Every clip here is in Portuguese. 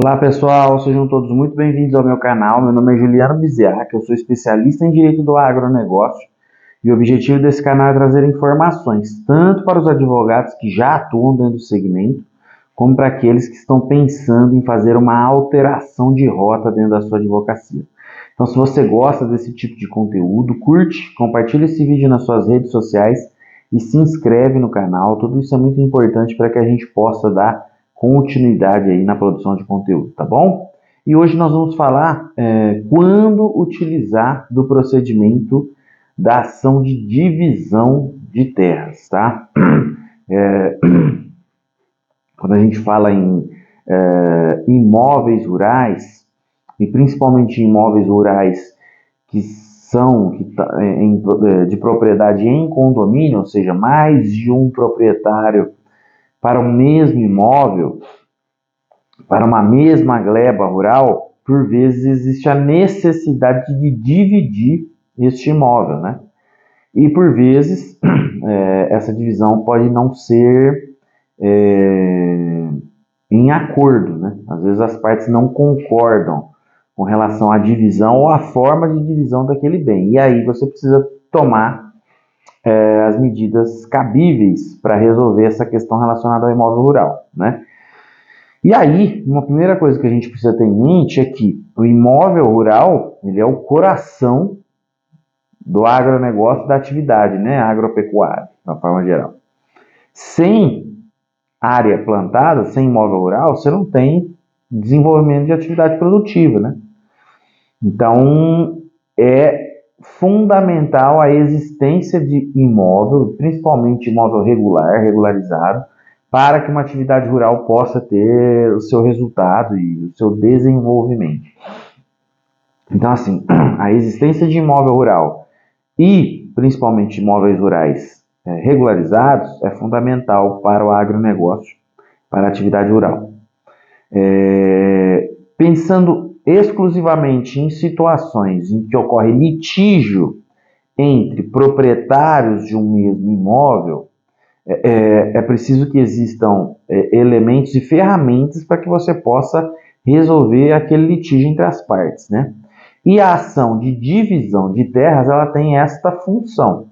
Olá pessoal, sejam todos muito bem-vindos ao meu canal. Meu nome é Juliano Biziac, eu sou especialista em Direito do Agronegócio e o objetivo desse canal é trazer informações tanto para os advogados que já atuam dentro do segmento, como para aqueles que estão pensando em fazer uma alteração de rota dentro da sua advocacia. Então, se você gosta desse tipo de conteúdo, curte, compartilha esse vídeo nas suas redes sociais e se inscreve no canal. Tudo isso é muito importante para que a gente possa dar continuidade aí na produção de conteúdo, tá bom? E hoje nós vamos falar quando utilizar do procedimento da ação de divisão de terras, tá? Quando a gente fala em imóveis rurais, e principalmente imóveis rurais de propriedade em condomínio, ou seja, mais de um proprietário para o mesmo imóvel, para uma mesma gleba rural, por vezes existe a necessidade de dividir este imóvel, né? E por vezes essa divisão pode não ser em acordo, né? Às vezes as partes não concordam com relação à divisão ou à forma de divisão daquele bem. E aí você precisa tomar as medidas cabíveis para resolver essa questão relacionada ao imóvel rural, né? E aí, uma primeira coisa que a gente precisa ter em mente é que o imóvel rural, ele é o coração do agronegócio, da atividade, né, agropecuária, de uma forma geral. Sem área plantada, sem imóvel rural, você não tem desenvolvimento de atividade produtiva, né? Então, é fundamental a existência de imóvel, principalmente imóvel regular, regularizado, para que uma atividade rural possa ter o seu resultado e o seu desenvolvimento. Então, assim, a existência de imóvel rural e, principalmente, imóveis rurais regularizados é fundamental para o agronegócio, para a atividade rural. Pensando exclusivamente em situações em que ocorre litígio entre proprietários de um mesmo imóvel, é preciso que existam elementos e ferramentas para que você possa resolver aquele litígio entre as partes, né? E a ação de divisão de terras, ela tem esta função.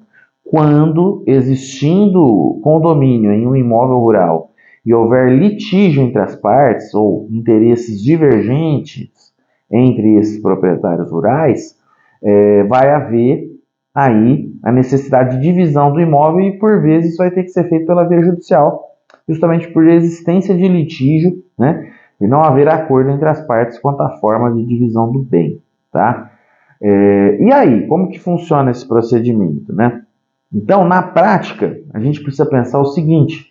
Quando existindo condomínio em um imóvel rural e houver litígio entre as partes ou interesses divergentes entre esses proprietários rurais, vai haver aí a necessidade de divisão do imóvel e, por vezes, isso vai ter que ser feito pela via judicial, justamente por existência de litígio, né, e não haver acordo entre as partes quanto à forma de divisão do bem, tá? E aí, como que funciona esse procedimento, né? Então, na prática, a gente precisa pensar o seguinte: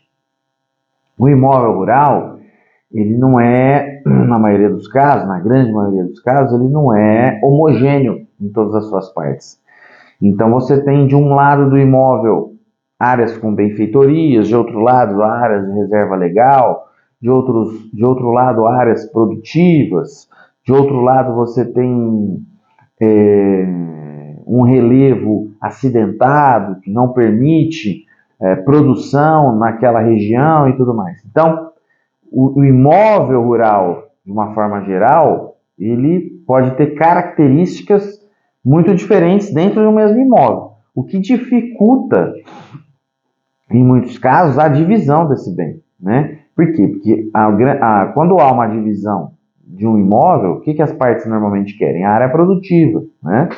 o imóvel rural, ele não é, na maioria dos casos, na grande maioria dos casos, ele não é homogêneo em todas as suas partes. Então você tem de um lado do imóvel áreas com benfeitorias, de outro lado áreas de reserva legal, de outro lado áreas produtivas, de outro lado você tem um relevo acidentado que não permite produção naquela região e tudo mais. Então o imóvel rural, de uma forma geral, ele pode ter características muito diferentes dentro de um mesmo imóvel, o que dificulta, em muitos casos, a divisão desse bem, né? Por quê? Porque quando há uma divisão de um imóvel, o que as partes normalmente querem? A área produtiva, né?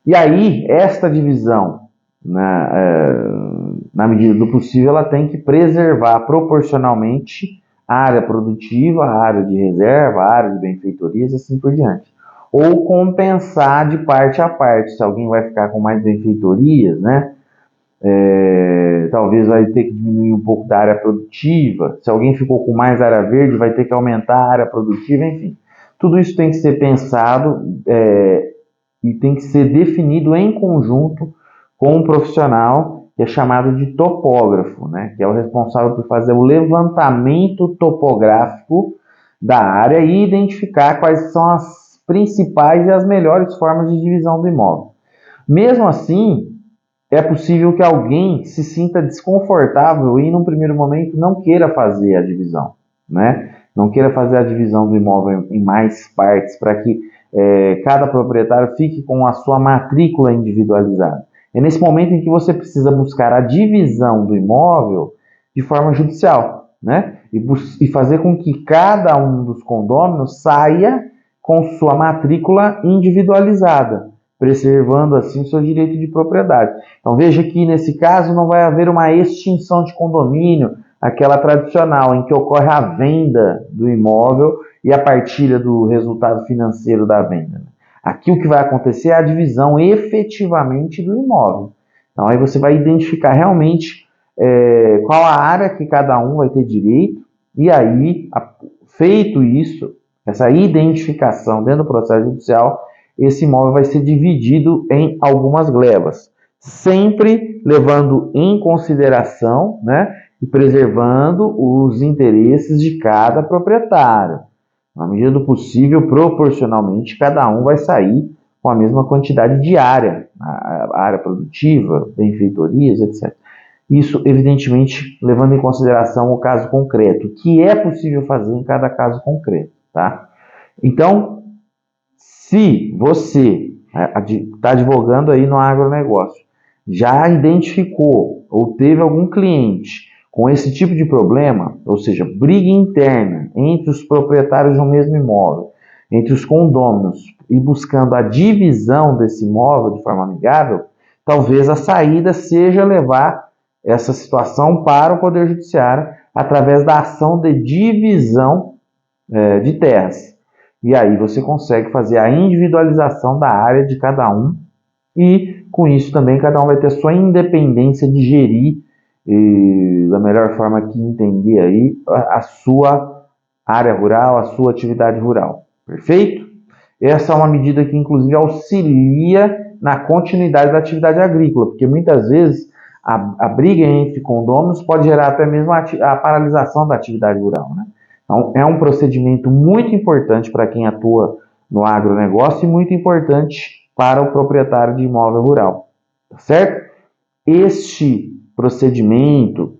E aí, esta divisão, na medida do possível, ela tem que preservar proporcionalmente a área produtiva, a área de reserva, a área de benfeitorias e assim por diante. Ou compensar de parte a parte. Se alguém vai ficar com mais benfeitorias, né? Talvez vai ter que diminuir um pouco da área produtiva. Se alguém ficou com mais área verde, vai ter que aumentar a área produtiva, enfim. Tudo isso tem que ser pensado e tem que ser definido em conjunto com um profissional que é chamado de topógrafo, né? Que é o responsável por fazer o levantamento topográfico da área e identificar quais são as principais e as melhores formas de divisão do imóvel. Mesmo assim, é possível que alguém se sinta desconfortável e, num primeiro momento, não queira fazer a divisão, né? Não queira fazer a divisão do imóvel em mais partes para que cada proprietário fique com a sua matrícula individualizada. É nesse momento em que você precisa buscar a divisão do imóvel de forma judicial, né? E fazer com que cada um dos condôminos saia com sua matrícula individualizada, preservando assim seu direito de propriedade. Então veja que nesse caso não vai haver uma extinção de condomínio, aquela tradicional em que ocorre a venda do imóvel e a partilha do resultado financeiro da venda. Aqui o que vai acontecer é a divisão efetivamente do imóvel. Então aí você vai identificar realmente qual a área que cada um vai ter direito, e aí, feito isso, essa identificação dentro do processo judicial, esse imóvel vai ser dividido em algumas glebas, sempre levando em consideração, né, e preservando os interesses de cada proprietário. Na medida do possível, proporcionalmente, cada um vai sair com a mesma quantidade de área, a área produtiva, benfeitorias, etc. Isso, evidentemente, levando em consideração o caso concreto, que é possível fazer em cada caso concreto, tá? Então, se você está advogando aí no agronegócio, já identificou ou teve algum cliente com esse tipo de problema, ou seja, briga interna entre os proprietários de um mesmo imóvel, entre os condôminos, e buscando a divisão desse imóvel de forma amigável, talvez a saída seja levar essa situação para o Poder Judiciário através da ação de divisão de terras. E aí você consegue fazer a individualização da área de cada um, e com isso também cada um vai ter sua independência de gerir da melhor forma que entender aí a sua área rural, a sua atividade rural. Perfeito? Essa é uma medida que inclusive auxilia na continuidade da atividade agrícola, porque muitas vezes a briga entre condôminos pode gerar até mesmo a paralisação da atividade rural, né? Então, é um procedimento muito importante para quem atua no agronegócio e muito importante para o proprietário de imóvel rural, tá certo? Este procedimento,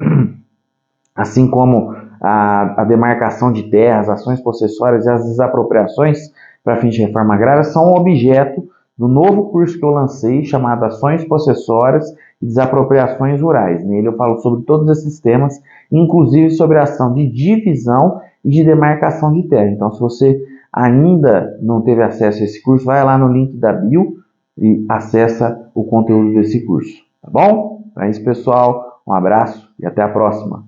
assim como a demarcação de terras, ações possessórias e as desapropriações para fins de reforma agrária, são objeto do novo curso que eu lancei, chamado Ações Possessórias e Desapropriações Rurais. Nele eu falo sobre todos esses temas, inclusive sobre a ação de divisão e de demarcação de terra. Então, se você ainda não teve acesso a esse curso, vai lá no link da bio e acessa o conteúdo desse curso, tá bom? Então é isso, pessoal. Um abraço e até a próxima.